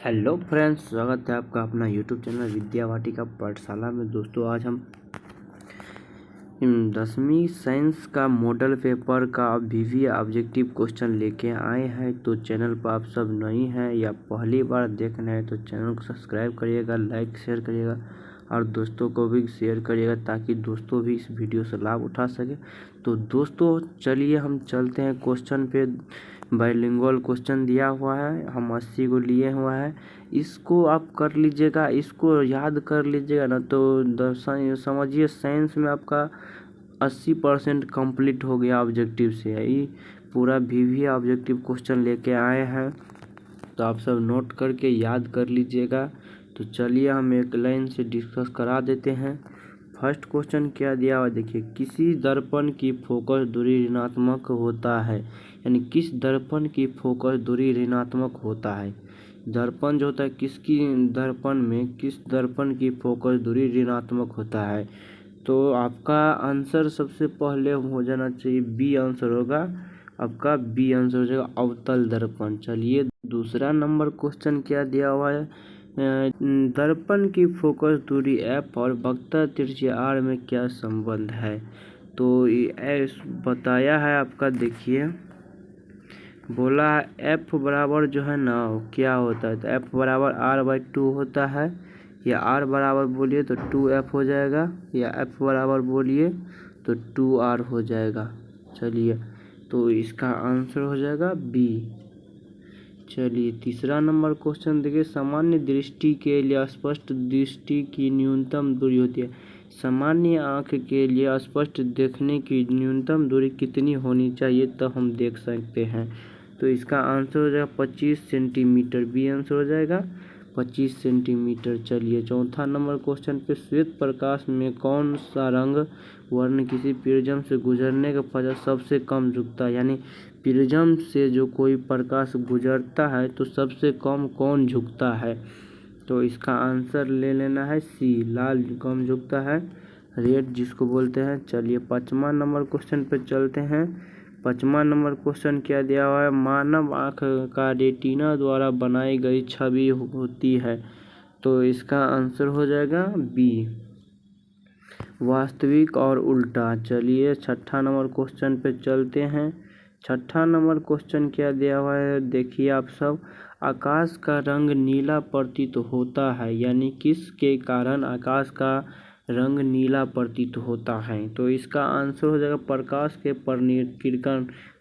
Hello friends, स्वागत है आपका अपना यूट्यूब चैनल विद्या वाटिका पाठशाला में। दोस्तों, आज हम 10वीं साइंस का मॉडल पेपर का वीवी ऑब्जेक्टिव क्वेश्चन लेके आए हैं। तो चैनल पर आप सब नई हैं या पहली बार देख रहे हैं तो चैनल को सब्सक्राइब करिएगा, लाइक शेयर करिएगा और दोस्तों को भी शेयर करिएगा ताकि दोस्तों भी इस वीडियो से लाभ उठा सके। तो दोस्तों चलिए हम चलते हैं क्वेश्चन पे। बाइलिंगुअल क्वेश्चन दिया हुआ है, हम 80 को लिए हुआ है। इसको आप कर लीजिएगा, इसको याद कर लीजिएगा ना तो समझिए साइंस में आपका 80% कंप्लीट हो गया ऑब्जेक्टिव से। ये पूरा वीवी ऑब्जेक्टिव क्वेश्चन लेके आए हैं, तो आप सब नोट करके याद कर लीजिएगा। तो चलिए हम एक लाइन से डिस्कस करा देते हैं। फर्स्ट क्वेश्चन क्या दिया हुआ देखिए, किसी दर्पण की फोकस दूरी ऋणात्मक होता है। यानी किस दर्पण की फोकस दूरी ऋणात्मक होता है। दर्पण जो होता है किसकी दर्पण में किस दर्पण की फोकस दूरी ऋणात्मक होता है। तो आपका आंसर सबसे पहले हो जाना चाहिए, बी आंसर होगा आपका, बी आंसर हो जाएगा अवतल दर्पण। चलिए दूसरा नंबर क्वेश्चन क्या दिया हुआ है, दर्पण की फोकस दूरी एफ और वक्रता त्रिज्या आर में क्या संबंध है। तो ये बताया है आपका, देखिए बोला है एफ बराबर जो है ना क्या होता है, तो एफ बराबर r/2 होता है, या r बराबर बोलिए तो 2f हो जाएगा, या f बराबर बोलिए तो 2r हो जाएगा। चलिए तो इसका आंसर हो जाएगा बी। चलिए तीसरा नंबर क्वेश्चन देखिए, सामान्य दृष्टि के लिए स्पष्ट दृष्टि की न्यूनतम दूरी होती है। सामान्य आँख के लिए स्पष्ट देखने की न्यूनतम दूरी कितनी होनी चाहिए तो हम देख सकते हैं। तो इसका आंसर हो जाएगा 25 सेंटीमीटर, बी आंसर हो जाएगा 25 सेंटीमीटर। चलिए चौथा नंबर क्वेश्चन पे, श्वेत प्रकाश में कौन सा रंग वर्ण किसी प्रिज्म से गुजरने के पश्चात सबसे कम झुकता है। यानी प्रिज्म से जो कोई प्रकाश गुजरता है तो सबसे कम कौन झुकता है। तो इसका आंसर ले लेना है सी, लाल कम झुकता है, रेड जिसको बोलते हैं। चलिए 5वां नंबर क्वेश्चन पे चलते हैं। 5वां नंबर क्वेश्चन क्या दिया हुआ है, मानव आँख का रेटिना द्वारा बनाई गई छवि होती है। तो इसका आंसर हो जाएगा बी, वास्तविक और उल्टा। चलिए 6ठा नंबर क्वेश्चन पे चलते हैं। 6ठा नंबर क्वेश्चन क्या दिया हुआ है देखिए आप सब, आकाश का रंग नीला प्रतीत होता है। यानी किसके कारण आकाश का रंग नीला प्रतीत होता है। तो इसका आंसर हो जाएगा प्रकाश के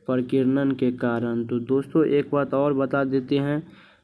प्रकीर्णन के कारण। तो दोस्तों एक बात और बता देते हैं,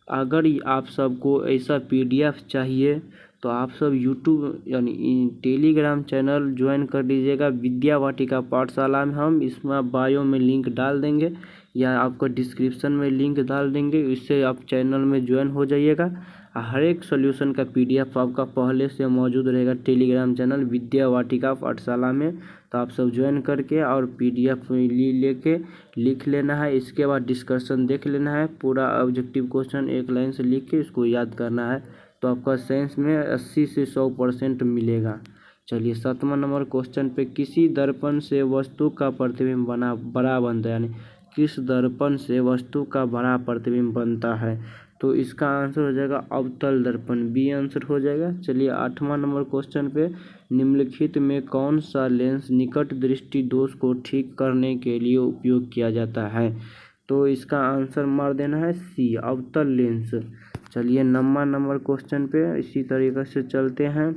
अगर आप सबको ऐसा PDF चाहिए तो आप सब यूट्यूब यानी टेलीग्राम चैनल ज्वाइन कर लीजिएगा विद्या वाटिका पाठशाला में। हम इसमें बायो में लिंक डाल देंगे या आपको डिस्क्रिप्शन में लिंक डाल देंगे, इससे आप चैनल में ज्वाइन हो जाइएगा। हर एक सॉल्यूशन का PDF आपका पहले से मौजूद रहेगा टेलीग्राम चैनल विद्या वाटिका पाठशाला में। तो आप सब ज्वाइन करके और PDF लेके लिख लेना है, इसके बाद डिस्कशन देख लेना है, पूरा ऑब्जेक्टिव क्वेश्चन एक लाइन से लिख के इसको याद करना है। तो आपका साइंस में 80 से 100% मिलेगा। चलिए 7वां नंबर क्वेश्चन पे, किसी दर्पण से वस्तु का प्रतिबिंब बड़ा बनता है। यानी किस दर्पण से वस्तु का बड़ा प्रतिबिंब बनता है। तो इसका आंसर हो जाएगा अवतल दर्पण, बी आंसर हो जाएगा। चलिए 8वां नंबर क्वेश्चन पे, निम्नलिखित में कौन सा लेंस निकट दृष्टि दोष को ठीक करने के लिए उपयोग किया जाता है। तो इसका आंसर मार देना है सी, अवतल लेंस। चलिए 9वां नंबर क्वेश्चन पे इसी तरीके से चलते हैं।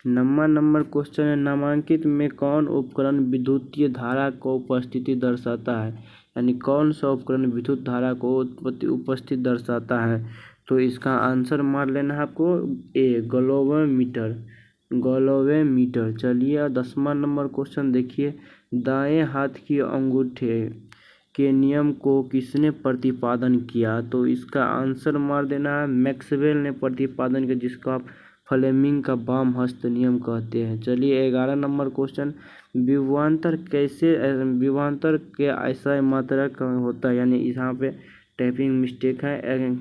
9वां नंबर क्वेश्चन है, नामांकित में कौन उपकरण विद्युतीय धारा को उपस्थिति दर्शाता है। यानी कौन सा उपकरण विद्युत धारा को उपस्थित दर्शाता है। तो इसका आंसर मार लेना है आपको ए, गैल्वेमीटर, गैल्वेमीटर। चलिए 10वां नंबर क्वेश्चन देखिए, दाएं हाथ की अंगूठे के नियम को किसने प्रतिपादन किया। तो इसका आंसर मार देना है मैक्सवेल ने प्रतिपादन किया, जिसको आप फ्लेमिंग का वाम हस्त नियम कहते हैं। चलिए 11 नंबर क्वेश्चन, विभवांतर विभवांतर के ऐसा मात्रक होता है। यानी यहाँ पे टाइपिंग मिस्टेक है,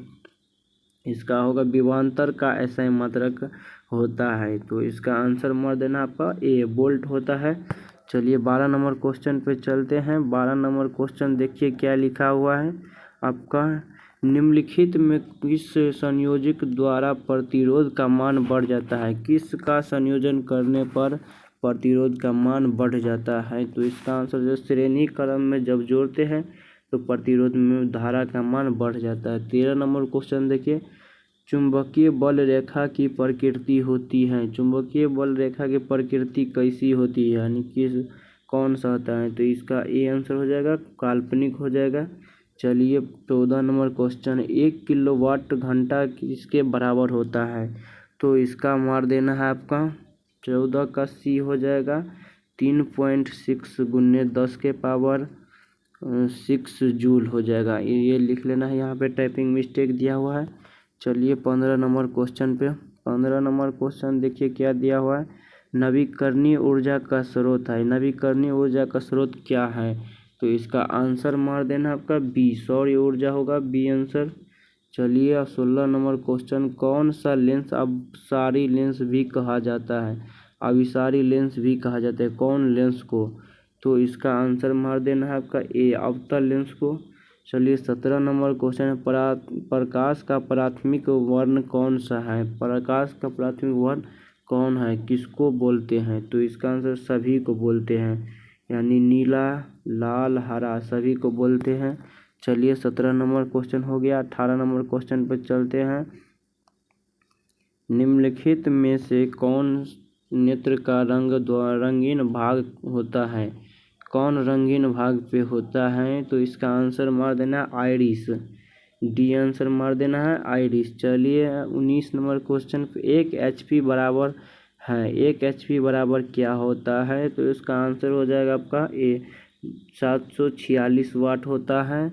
इसका होगा विभवांतर का ऐसा मात्रक होता है। तो इसका आंसर मार देना आपका ए, वोल्ट होता है। चलिए 12 नंबर क्वेश्चन पे चलते हैं। 12 नंबर क्वेश्चन देखिए क्या लिखा हुआ है आपका, निम्नलिखित में किस संयोजक द्वारा प्रतिरोध का मान बढ़ जाता है? किसका संयोजन करने पर प्रतिरोध का मान बढ़ जाता है? तो इसका आंसर जो श्रेणी क्रम में जब जोड़ते हैं तो प्रतिरोध में धारा का मान बढ़ जाता है। 13 नंबर क्वेश्चन देखिए, चुंबकीय बल रेखा की प्रकृति होती है। चुंबकीय बल रेखा की प्रकृति कैसी होती है, यानी किस कौन सा होता है? तो इसका ए आंसर हो जाएगा, काल्पनिक हो जाएगा। चलिए 14 नंबर क्वेश्चन, 1 किलोवाट घंटा किसके बराबर होता है? तो इसका मार देना है आपका 14 का सी हो जाएगा, 3.6 गुने 10 के पावर 6 जूल हो जाएगा। ये लिख लेना है, यहाँ पे टाइपिंग मिस्टेक दिया हुआ है। चलिए 15 नंबर क्वेश्चन पे, 15 नंबर क्वेश्चन देखिए क्या दिया हुआ है। नवीकरणीय ऊर्जा का स्रोत है। नवीकरणीय ऊर्जा का स्रोत क्या है? तो इसका आंसर मार देना आपका बी, सौर ऊर्जा होगा, बी आंसर। चलिए अब 16 नंबर क्वेश्चन, कौन सा लेंस अभिसारी लेंस भी कहा जाता है? अभिसारी लेंस भी कहा जाता है कौन लेंस को? तो इसका आंसर मार देना है आपका ए, अवतल लेंस को। चलिए 17 नंबर क्वेश्चन, प्रकाश का प्राथमिक वर्ण कौन सा है? प्रकाश का प्राथमिक वर्ण कौन है, किसको बोलते हैं? तो इसका आंसर सभी को बोलते हैं, यानी नीला, लाल, हरा सभी को बोलते हैं। चलिए 17 नंबर क्वेश्चन हो गया। 18 नंबर क्वेश्चन पर चलते हैं। निम्नलिखित में से कौन नेत्र का रंगीन भाग होता है? कौन रंगीन भाग पे होता है? तो इसका आंसर मार देना है आइरिस, डी आंसर मार देना है आइरिस। चलिए 19 नंबर क्वेश्चन पे, 1 HP बराबर है, 1 HP बराबर क्या होता है? तो इसका आंसर हो जाएगा आपका ए, 746 वाट होता है।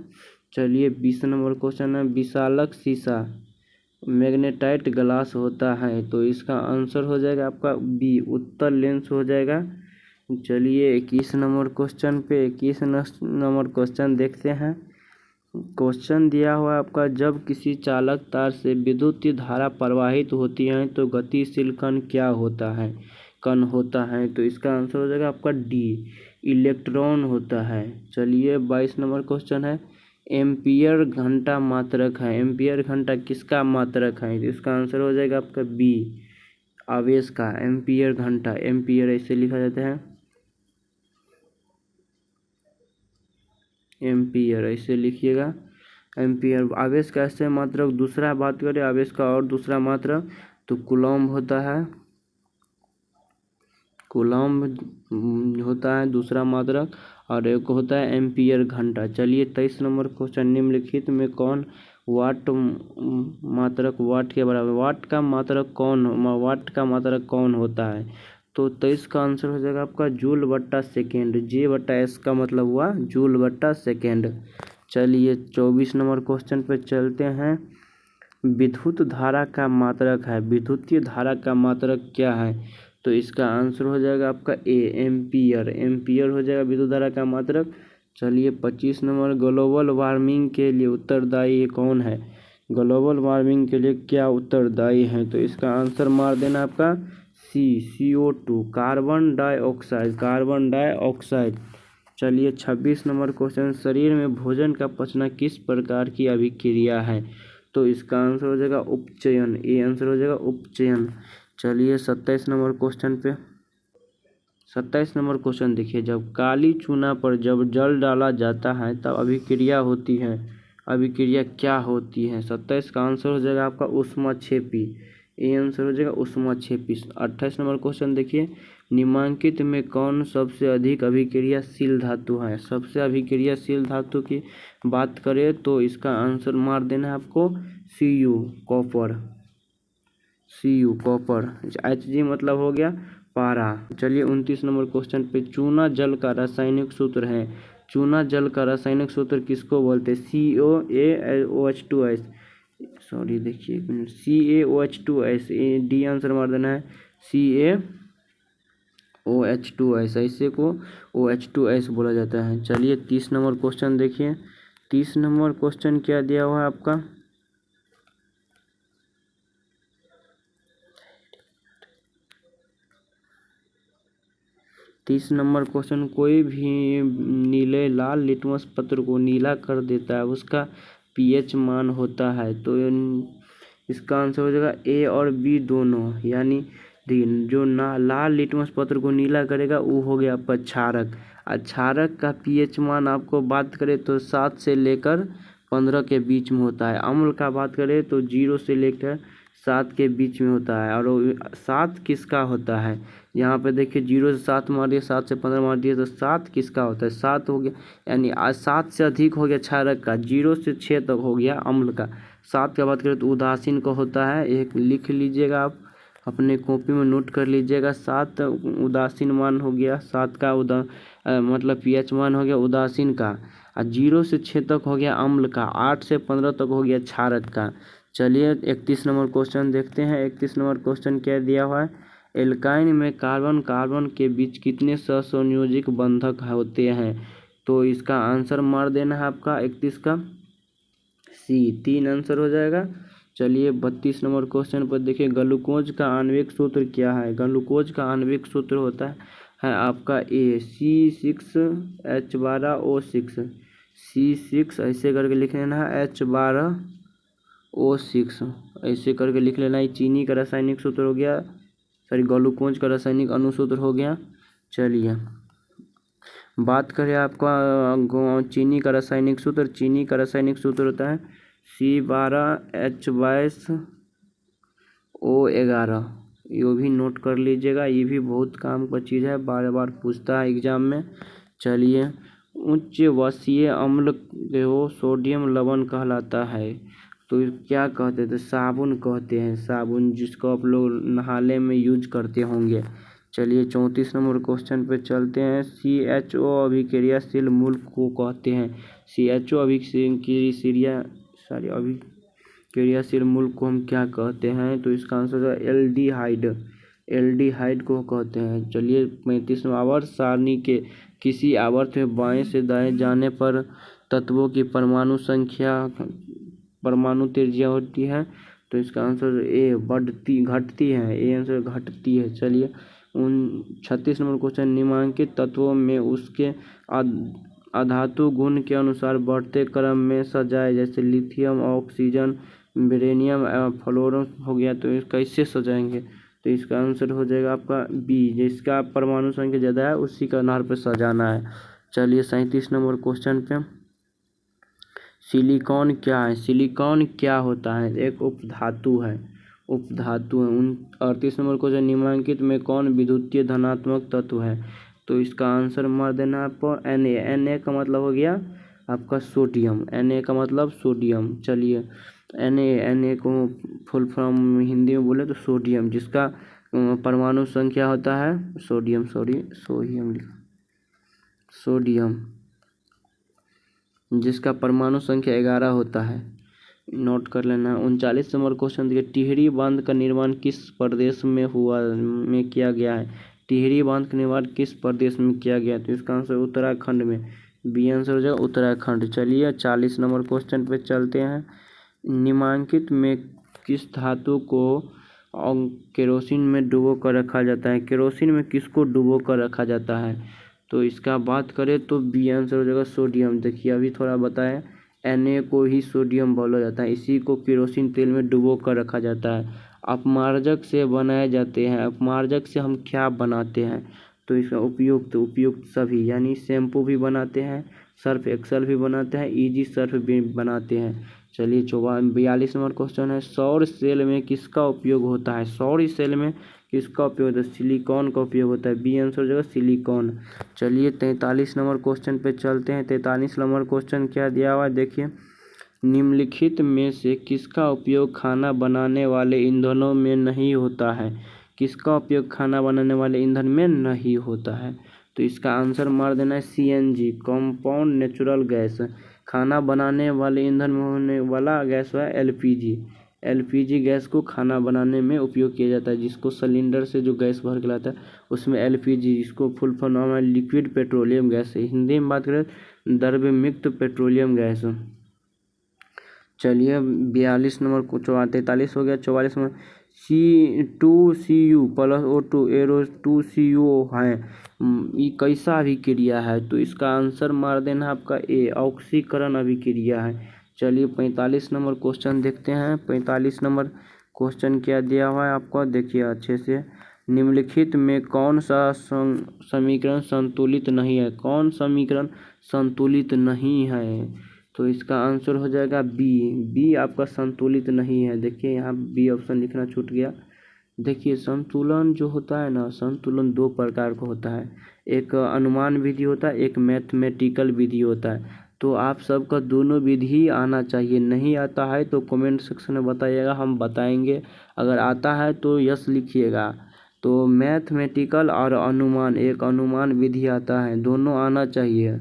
चलिए 20 नंबर क्वेश्चन है, विशालक शीशा मैग्नेटाइट ग्लास होता है। तो इसका आंसर हो जाएगा आपका बी, उत्तल लेंस हो जाएगा। चलिए 21 नंबर क्वेश्चन पे, 21 नंबर क्वेश्चन देखते हैं। क्वेश्चन दिया हुआ आपका, जब किसी चालक तार से विद्युत धारा प्रवाहित होती है तो गतिशील कण क्या होता है? कण होता है। तो इसका आंसर हो जाएगा आपका डी, इलेक्ट्रॉन होता है। चलिए 22 नंबर क्वेश्चन है, एम्पियर घंटा मात्रक है। एम्पियर घंटा किसका मात्रक है? तो इसका आंसर हो जाएगा आपका बी, आवेश का। एम्पियर घंटा, एम्पियर ऐसे लिखा जाता है, एम्पियर ऐसे लिखिएगा, एम्पियर आवेश का ऐसे मात्रक। दूसरा बात करें आवेश का और दूसरा मात्रक, तो कूलम्ब होता है, कूलम्ब होता है दूसरा मात्रक, और एक होता है एम्पियर घंटा। चलिए 23 नंबर क्वेश्चन, निम्नलिखित में कौन वाट मात्रक वाट के बराबर? वाट का मात्रक कौन होता है? तो 23 का आंसर हो जाएगा आपका जूल बट्टा सेकेंड, जे बट्टा एस का मतलब हुआ जूल बट्टा सेकेंड। चलिए 24 नंबर क्वेश्चन पे चलते हैं। विद्युत धारा का मात्रक है, विद्युतीय धारा का मात्रक क्या है? तो इसका आंसर हो जाएगा आपका ए, एम्पियर, एम्पियर हो जाएगा विद्युत धारा का मात्रक। चलिए 25 नंबर, ग्लोबल वार्मिंग के लिए उत्तरदायी कौन है? ग्लोबल वार्मिंग के लिए क्या उत्तरदायी है? तो इसका आंसर मार देना आपका सी, CO2, carbon dioxide, carbon dioxide. चलिए 26 नंबर क्वेश्चन, शरीर में भोजन का पचना किस प्रकार की अभिक्रिया है? तो इसका आंसर हो जाएगा उपचयन, ए आंसर हो जाएगा उपचयन। चलिए 27 नंबर क्वेश्चन पे, 27 नंबर क्वेश्चन देखिए, जब काली चूना पर जब जल डाला जाता है तब अभिक्रिया होती है, अभिक्रिया क्या होती है? 27 का आंसर हो जाएगा आपका ऊष्माक्षेपी, ए आंसर हो जाएगा ऊष्माक्षेपी। 28 नंबर क्वेश्चन देखिए, निम्नलिखित में कौन सबसे अधिक अभिक्रियाशील धातु है? सबसे अभिक्रियाशील धातु की बात करें तो इसका आंसर मार देना है आपको Cu, copper, Cu copper. Hg मतलब हो गया पारा। चलिए 29 नंबर क्वेश्चन पे, चूना जल का रासायनिक सूत्र है। चूना जल का रासायनिक सूत्र किसको बोलते हैं? CaOH2S, सॉरी देखिए एक मिनट, CaOH2S, डी आंसर मार देना है CaOH2S, ऐसे को OH2S बोला जाता है। चलिए 30 नंबर क्वेश्चन देखिए, 30 नंबर क्वेश्चन क्या दिया हुआ है आपका? तीस नंबर क्वेश्चन, कोई भी नीले लाल लिटमस पत्र को नीला कर देता है, उसका पीएच मान होता है। तो इसका आंसर हो जाएगा ए और बी दोनों, यानी जो लाल लिटमस पत्र को नीला करेगा वो हो गया आपका क्षारक। क्षारक का पीएच मान आपको बात करें तो 7 से लेकर 15 के बीच में होता है। अम्ल का बात करें तो 0 से लेकर 7 के बीच में होता है। और 7 किसका होता है, यहाँ पे देखिए 0 से 7 मार दिया, 7 से 15 मार दिया, तो 7 किसका होता है, 7 हो गया। यानी आज 7 से अधिक हो गया क्षारक का, 0 से 6 तक हो गया अम्ल का। 7 का बात करें तो उदासीन का होता है, एक लिख लीजिएगा आप अपने कॉपी में नोट कर लीजिएगा। 7 उदासीन मान हो गया, 7 का मतलब पीएच मान हो गया उदासीन का। और 0 से 6 तक हो गया अम्ल का, 8 से 15 तक हो गया क्षारक का। चलिए 31 नंबर क्वेश्चन देखते हैं। 31 नंबर क्वेश्चन क्या दिया हुआ है, एल्काइन में कार्बन कार्बन के बीच कितने सहसंयोजक बंधक होते हैं। तो इसका आंसर मार देना है आपका 31 का सी, 3 आंसर हो जाएगा। चलिए 32 नंबर क्वेश्चन पर देखिए, ग्लूकोज का आणविक सूत्र क्या है। ग्लूकोज का आणविक सूत्र होता है आपका ए C6H12O6, C6 ऐसे करके लिख लेना है, H12O6 ऐसे करके लिख लेना है। चीनी का रासायनिक सूत्र हो गया, सॉरी ग्लूकोज का रासायनिक अणुसूत्र हो गया। चलिए बात करें आपका चीनी का रासायनिक सूत्र, चीनी का रासायनिक सूत्र होता है C12H22O11। ये भी नोट कर लीजिएगा, ये भी बहुत काम का चीज़ है, बार बार पूछता है एग्जाम में। चलिए उच्च वसीय अम्ल को सोडियम लवण कहलाता है। तो क्या कहते हैं, तो साबुन कहते हैं, साबुन जिसको आप लोग नहाने में यूज करते होंगे। चलिए 34 नंबर क्वेश्चन पे चलते हैं। CHO अभिक्रियाशील मूल को कहते हैं। CHO अभिक्रियाशील मूल को हम क्या कहते हैं, तो इसका आंसर है एल्डिहाइड, एल्डिहाइड को कहते हैं। चलिए 35 आवर्त सारणी के किसी आवर्त में बाएं से दाएं जाने पर तत्वों की परमाणु संख्या परमाणु त्रिज्या होती है। तो इसका आंसर ए घटती है, ए आंसर घटती है। चलिए 36 नंबर क्वेश्चन, निम्नलिखित तत्वों में उसके अधातु गुण के अनुसार बढ़ते क्रम में सजाए, जैसे लिथियम, ऑक्सीजन, बेरेनियम, फ्लोरम हो गया। तो कैसे सजाएंगे, तो इसका आंसर हो जाएगा आपका बी, जिसका परमाणु संख्या ज़्यादा है उसी का आधार पर सजाना है। चलिए 37 नंबर क्वेश्चन पे, सिलिकॉन क्या है। सिलिकॉन क्या होता है, एक उपधातु है, उपधातु है। 38 नंबर क्वेश्चन, निम्नलिखित में कौन विद्युतीय धनात्मक तत्व है। तो इसका आंसर मार देना आपको Na, Na का मतलब हो गया आपका सोडियम, Na का मतलब सोडियम। चलिए Na को फुल फॉर्म हिंदी में बोले तो सोडियम, जिसका परमाणु संख्या होता है सोडियम, जिसका परमाणु संख्या 11 होता है, नोट कर लेना। 39 नंबर क्वेश्चन देखिए, टिहरी बांध का निर्माण किस प्रदेश में किया गया है। टिहरी बांध का निर्माण किस प्रदेश में किया गया, तो इसका आंसर उत्तराखंड में, बी आंसर हो जाएगा उत्तराखंड। चलिए 40 नंबर क्वेश्चन पे चलते हैं। निम्नलिखित में किस धातु को केरोसिन में डुबो कर रखा जाता है। केरोसिन में किसको डुबो कर रखा जाता है, तो इसका बात करें तो बी आंसर हो जाएगा सोडियम। देखिए अभी थोड़ा बताया, Na को ही सोडियम बोला जाता है, इसी को केरोसिन तेल में डुबो कर रखा जाता है। अपमार्जक से बनाए जाते हैं, अपमार्जक से हम क्या बनाते हैं, तो इसका उपयुक्त सभी, यानी शैम्पू भी बनाते हैं, सर्फ एक्सेल भी बनाते हैं, इजी सर्फ भी बनाते हैं। चलिए 42 नंबर क्वेश्चन है, सौर सेल में किसका उपयोग होता है। सौर सेल में किसका उपयोग होता है, सिलिकॉन का उपयोग होता है, बी आंसर हो जाएगा सिलिकॉन। चलिए 43 नंबर क्वेश्चन पे चलते हैं। 43 नंबर क्वेश्चन क्या दिया हुआ है, देखिए, निम्नलिखित में से किसका उपयोग खाना बनाने वाले ईंधनों में नहीं होता है। किसका उपयोग खाना बनाने वाले ईंधन में नहीं होता है, तो इसका आंसर मार देना है CNG, कंपाउंड नेचुरल गैस। खाना बनाने वाले ईंधन में होने वाला गैस है LPG गैस को खाना बनाने में उपयोग किया जाता है, जिसको सिलेंडर से जो गैस भर के लाता है उसमें LPG, जिसको फुल फॉर्म है लिक्विड पेट्रोलियम गैस है, हिंदी में बात करें द्रव्यमुक्त पेट्रोलियम गैस। चलिए 42 नंबर को 43 हो गया। 44 में C2Cu plus O2 arrow 2CO है, ये कैसा अभिक्रिया है, तो इसका आंसर मार देना आपका ए, ऑक्सीकरण अभिक्रिया है। चलिए 45 नंबर क्वेश्चन देखते हैं। 45 नंबर क्वेश्चन क्या दिया हुआ है आपको, देखिए अच्छे से। निम्नलिखित में कौन सा समीकरण संतुलित नहीं है? कौन समीकरण संतुलित नहीं है? तो इसका आंसर हो जाएगा बी आपका संतुलित नहीं है। देखिए यहाँ बी ऑप्शन लिखना छूट गया। देखिए संतुलन जो होता है ना, संतुलन दो प्रकार का होता है। एक अनुमान विधि होता है, एक मैथमेटिकल विधि होता है। तो आप सबका दोनों विधि आना चाहिए। नहीं आता है तो कमेंट सेक्शन में बताइएगा, हम बताएंगे। अगर आता है तो यस लिखिएगा। तो मैथमेटिकल और अनुमान, एक अनुमान विधि आता है, दोनों आना चाहिए।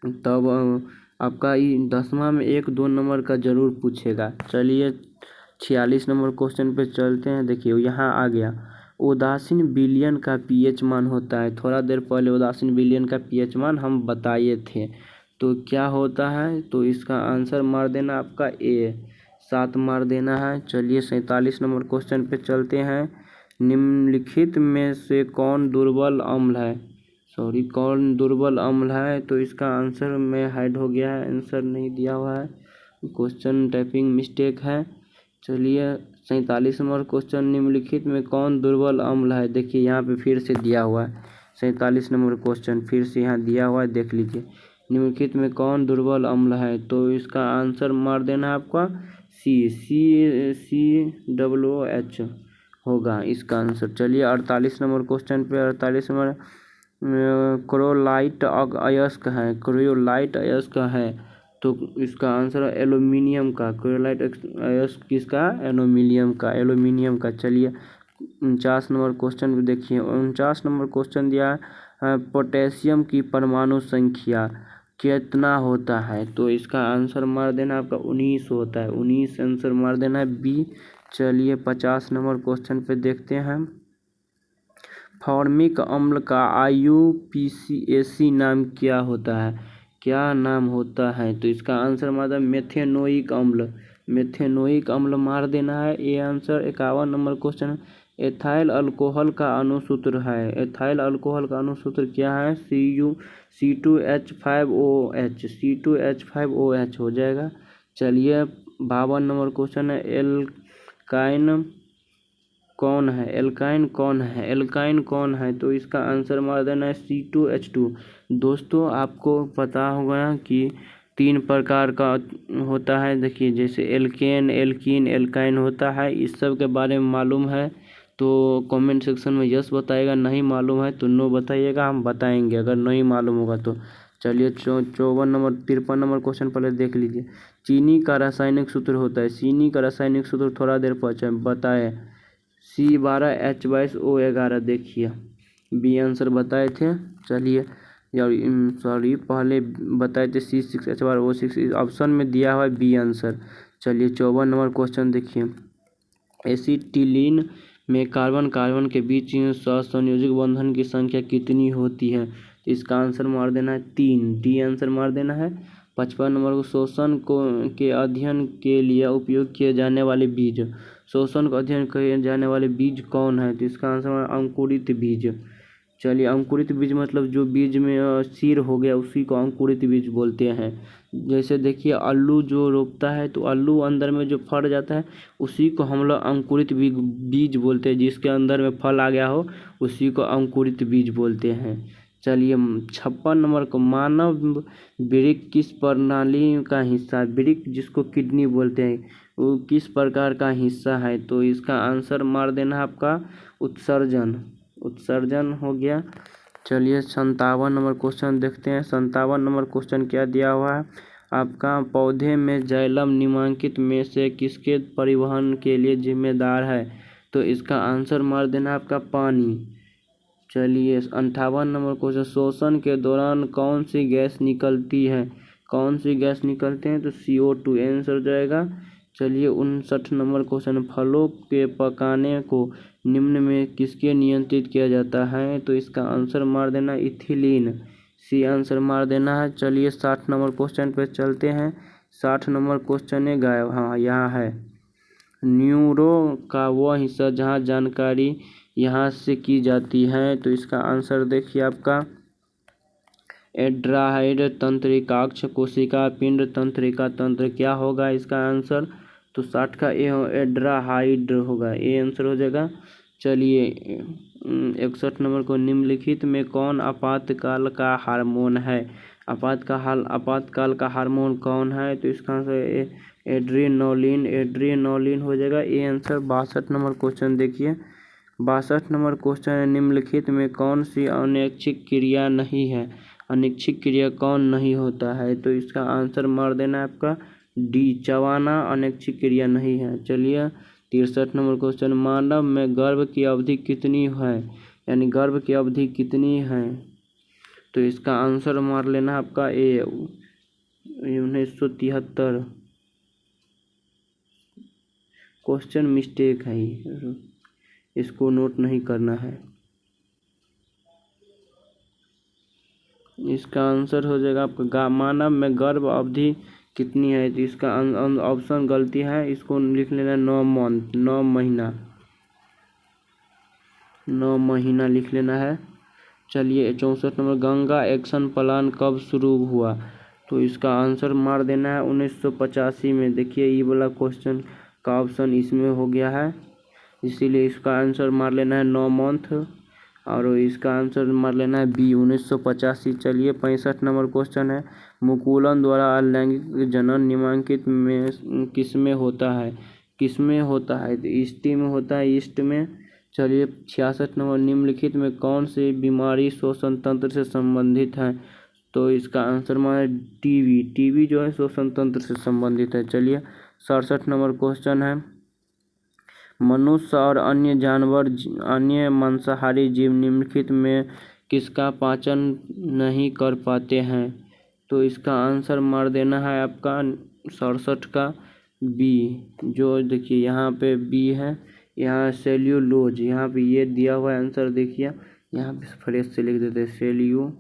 तब आपका 10वां में 1-2 नंबर का ज़रूर पूछेगा। चलिए 46 नंबर क्वेश्चन पे चलते हैं। देखिए यहाँ आ गया, उदासीन विलयन का पीएच मान होता है। थोड़ा देर पहले उदासीन विलयन का पीएच मान हम बताए थे। तो क्या होता है? तो इसका आंसर मार देना आपका ए, 7 मार देना है। चलिए 47 नंबर क्वेश्चन पे चलते हैं। निम्नलिखित में से कौन दुर्बल अम्ल है? कौन दुर्बल अम्ल है? तो इसका आंसर में हाइड हो गया है, आंसर नहीं दिया हुआ है, क्वेश्चन टाइपिंग मिस्टेक है। चलिए 47 नंबर क्वेश्चन, निम्नलिखित में कौन दुर्बल अम्ल है? देखिए यहाँ पे फिर से दिया हुआ है 47 नंबर क्वेश्चन, फिर से यहाँ दिया हुआ है, देख लीजिए। निम्नलिखित में कौन दुर्बल अम्ल है? तो इसका आंसर मार देना है आपका COOH होगा इसका आंसर। चलिए 48 नंबर क्वेश्चन पे, 48 नंबर क्रोलाइट अयस्क है, क्रोलाइट अयस्क है। तो इसका आंसर है एल्यूमिनियम का। क्रोलाइट अयस्क किसका? एल्यूमिनियम का। चलिए 49 नंबर क्वेश्चन भी देखिए। 49 नंबर क्वेश्चन दिया है, पोटेशियम की परमाणु संख्या कितना होता है? तो इसका आंसर मार देना आपका 19 होता है, 19 आंसर मार देना है बी। चलिए 50 नंबर क्वेश्चन पे देखते हैं। फॉर्मिक अम्ल का IUPAC नाम क्या होता है? क्या नाम होता है? तो इसका आंसर मार देना मेथेनोइक अम्ल, मेथेनोइक अम्ल मार देना है ये answer. 51 number question, ethyl alcohol का अणुसूत्र है। एथाइल अल्कोहल का अणुसूत्र क्या है? C2H5OH, C2H5OH हो जाएगा। चलिए 52 नंबर क्वेश्चन है, एल्काइन कौन है? एल्काइन कौन है? एल्काइन कौन है? तो इसका आंसर मार देना है C2H2। दोस्तों आपको पता होगा कि 3 प्रकार का होता है। देखिए जैसे एल्केन, एल्कीन, एल्काइन होता है। इस सब के बारे में मालूम है तो कमेंट सेक्शन में यस बताइएगा, नहीं मालूम है तो नो बताइएगा, हम बताएंगे अगर नहीं मालूम होगा तो। चलिए 53 नंबर क्वेश्चन पहले देख लीजिए। चीनी का रासायनिक सूत्र होता है, चीनी का रासायनिक सूत्र थोड़ा देर बताए, C12H22O11। देखिए बी आंसर बताए थे। चलिए पहले बताए थे C6H12O6, ऑप्शन में दिया हुआ है बी आंसर। चलिए 54 नंबर क्वेश्चन देखिए। एसिटिलीन में कार्बन कार्बन के बीच सहसंयोजक बंधन की संख्या कितनी होती है? तो इसका आंसर मार देना है 3, डी आंसर मार देना है। 55 नंबर को, शोषण के अध्ययन के लिए उपयोग किए जाने वाले बीज, शोषण का अध्ययन किए जाने वाले बीज कौन है? तो इसका आंसर है अंकुरित बीज। चलिए अंकुरित बीज मतलब जो बीज में सिर हो गया उसी को अंकुरित बीज बोलते हैं। जैसे देखिए आलू जो रोपता है तो आलू अंदर में जो फल जाता है उसी को हम लोग अंकुरित बीज बोलते हैं। जिसके अंदर में फल आ गया हो उसी को अंकुरित बीज बोलते हैं। चलिए 56 नंबर को, मानव वृक्क किस प्रणाली का हिस्सा है? वृक्क जिसको किडनी बोलते हैं वो किस प्रकार का हिस्सा है? तो इसका आंसर मार देना आपका उत्सर्जन, उत्सर्जन हो गया। चलिए 57 नंबर क्वेश्चन देखते हैं। 57 नंबर क्वेश्चन क्या दिया हुआ है आपका, पौधे में जाइलम निम्नलिखित में से किसके परिवहन के लिए जिम्मेदार है? तो इसका आंसर मार देना आपका पानी। चलिए 58 नंबर क्वेश्चन, शोषण के दौरान कौन सी गैस निकलती है? कौन सी गैस निकलते हैं? तो CO2 आंसर हो जाएगा। चलिए 59 नंबर क्वेश्चन, फलों के पकाने को निम्न में किसके नियंत्रित किया जाता है? तो इसका आंसर मार देना इथिलीन, सी आंसर मार देना है। चलिए 60 नंबर क्वेश्चन पे चलते हैं। 60 नंबर क्वेश्चन है गायब, हाँ यहाँ है, न्यूरो का वह हिस्सा जहाँ जानकारी यहाँ से की जाती है। तो इसका आंसर देखिए आपका एड्राहाइड, तंत्रिकाक्ष, कोशिका पिंड, तंत्रिका तंत्र। क्या होगा इसका आंसर? तो 60 का ए एड्राहाइड होगा, ए आंसर हो जाएगा। चलिए 61 नंबर को, निम्नलिखित में कौन आपातकाल का हार्मोन है? आपातकाल का हार्मोन कौन है? तो इसका आंसर एड्रेनलिन, एड्रेनलिन हो जाएगा, ए आंसर। 62 नंबर क्वेश्चन देखिए, 62 नंबर क्वेश्चन है, निम्नलिखित में कौन सी अनैच्छिक क्रिया नहीं है? अनैच्छिक क्रिया कौन नहीं होता है? तो इसका आंसर मार देना है आपका डी, चबाना अनैच्छिक क्रिया नहीं है। चलिए 63 नंबर क्वेश्चन, मानव में गर्भ की अवधि कितनी है? यानी गर्भ की अवधि कितनी है? तो इसका आंसर मार लेना आपका ए 1973। क्वेश्चन मिस्टेक है, इसको नोट नहीं करना है। इसका आंसर हो जाएगा आपका मानव में गर्भ अवधि कितनी है? तो इसका ऑप्शन गलती है, इसको लिख लेना 9 मंथ, 9 महीना, 9 महीना लिख लेना है। चलिए 64 नंबर, गंगा एक्शन प्लान कब शुरू हुआ? तो इसका आंसर मार देना है 1985 में। देखिए ये वाला क्वेश्चन का ऑप्शन इसमें हो गया है, इसीलिए इसका आंसर मार लेना है 9 मंथ, और इसका आंसर मार लेना है बी 1985। चलिए 65 नंबर क्वेश्चन है, मुकुलन द्वारा अलैंगिक जनन निम्नलिखित में किसमें होता है? किसमें होता है? तो ईस्टी में होता है, ईस्ट में। चलिए 66 नंबर, निम्नलिखित में कौन सी बीमारी श्वसन तंत्र से संबंधित है? तो इसका आंसर मारे टीबी, टीबी जो है श्वसन तंत्र से संबंधित है। चलिए 67 नंबर क्वेश्चन है, मनुष्य और अन्य जानवर, अन्य मांसाहारी जीव निम्नलिखित में किसका पाचन नहीं कर पाते हैं? तो इसका आंसर मार देना है आपका 67 का बी, जो देखिए यहाँ पे बी है, यहाँ सेल्यूलोज, यहाँ पे ये दिया हुआ आंसर देखिए, यहाँ पे फ्रेश से लिख देते हैं सेल्यूलोज,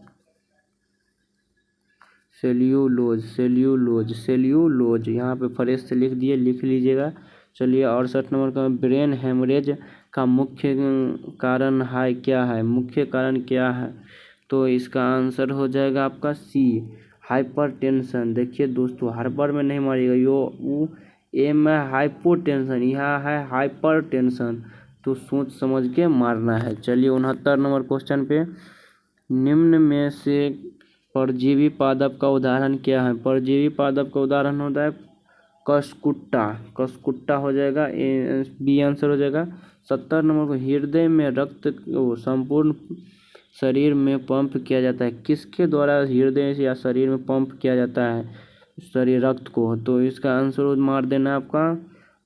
यहाँ पे फ्रेश से लिख दिए, लिख लीजिएगा। चलिए 68 नंबर का, ब्रेन हेमरेज का मुख्य कारण है क्या है? मुख्य कारण क्या है? तो इसका आंसर हो जाएगा आपका सी, हाइपरटेंशन। देखिए दोस्तों, हाइपर में नहीं मारिएगा, यो एम है हाइपोटेंशन, यह है हाइपरटेंशन, तो सोच समझ के मारना है। चलिए 69 नंबर क्वेश्चन पे, निम्न में से परजीवी पादप का उदाहरण क्या है? परजीवी पादप का उदाहरण होता है कसकुट्टा, कसकुट्टा हो जाएगा, बी आंसर हो जाएगा। 70 नंबर को, हृदय में रक्त को संपूर्ण शरीर में पंप किया जाता है, किसके द्वारा हृदय या शरीर में पंप किया जाता है शरीर रक्त को? तो इसका आंसर मार देना आपका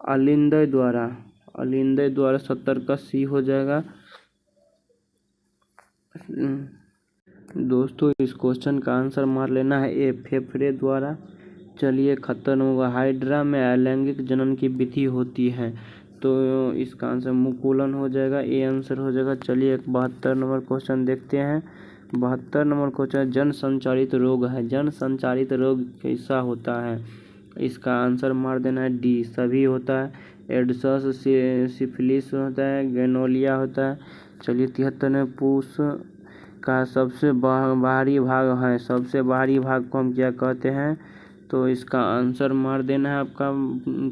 अलिंदय द्वारा, अलिंदय द्वारा। 70 का सी हो जाएगा। दोस्तों इस क्वेश्चन का आंसर मार लेना है ए, फेफड़े द्वारा। चलिए 71 होगा, हाइड्रा में अलैंगिक जनन की विधि होती है, तो इसका आंसर मुकुलन हो जाएगा, ए आंसर हो जाएगा। चलिए 72 नंबर क्वेश्चन देखते हैं। 72 नंबर क्वेश्चन, जन संचारित रोग है, जन संचारित रोग कैसा होता है? इसका आंसर मार देना है डी, सभी होता है, एड्स, सिफिलिस होता है, गैनोलिया होता है। चलिए 73 में, पूछ का सबसे बाहरी भाग है, सबसे बाहरी भाग को हम क्या कहते हैं? तो इसका आंसर मार देना है आपका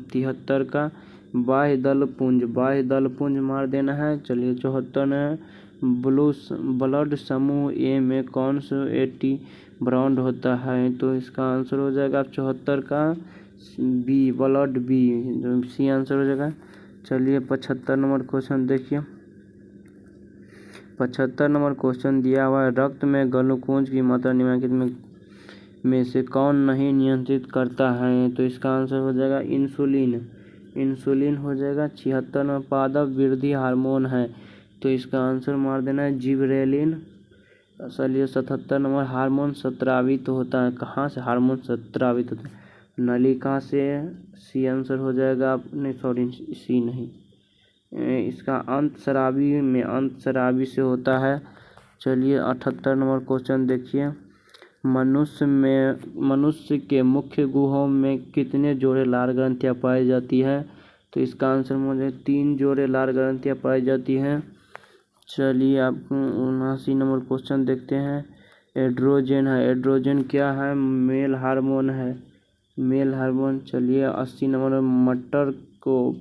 73 का बाह्य दलपुंज, बाह्य दलपुंज मार देना है। चलिए 74 है, ब्लड समूह ए में कौन सा एटी ब्रांड होता है? तो इसका आंसर हो जाएगा 74 का B, blood B, C answer हो जाएगा। चलिए 75 नंबर क्वेश्चन देखिए, 75 नंबर क्वेश्चन दिया हुआ है, रक्त में ग्लूकोज की मात्रा निम्नलिखित में से कौन नहीं नियंत्रित करता है? तो इसका आंसर हो जाएगा इंसुलिन, इंसुलिन हो जाएगा। 76 में, पादप वृद्धि हार्मोन है, तो इसका आंसर मार देना है जिबरेलिन। चलिए 77 नंबर, हार्मोन स्रावित होता है, कहाँ से हार्मोन स्रावित होता है? नलिका से, सी आंसर हो जाएगा। नहीं सॉरी, सी नहीं, इसका अंतस्रावी में, अंतस्रावी से होता है। चलिए 78 नंबर क्वेश्चन देखिए, मनुष्य के मुख्य गुहों में कितने जोड़े लार ग्रंथियाँ पाई जाती है? तो इसका आंसर मुझे 3 जोड़े लार ग्रंथियाँ पाई जाती हैं। चलिए आप 79 नंबर क्वेश्चन देखते हैं, एड्रोजन है। एड्रोजन क्या है? मेल हार्मोन है, मेल हार्मोन। चलिए 80 नंबर में मटर को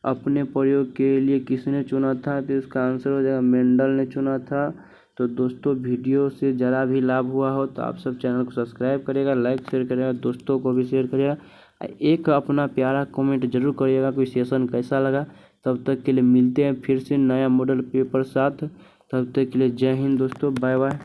अपने प्रयोग के लिए किसने चुना था? तो इसका आंसर हो जाएगा मेंडल ने चुना था। तो दोस्तों वीडियो से ज़रा भी लाभ हुआ हो तो आप सब चैनल को सब्सक्राइब करिएगा, लाइक शेयर करिएगा, दोस्तों को भी शेयर करिएगा। एक अपना प्यारा कमेंट जरूर करिएगा कोई सेशन कैसा लगा। तब तक के लिए मिलते हैं फिर से नया मॉडल पेपर साथ। तब तक के लिए जय हिंद दोस्तों, बाय बाय।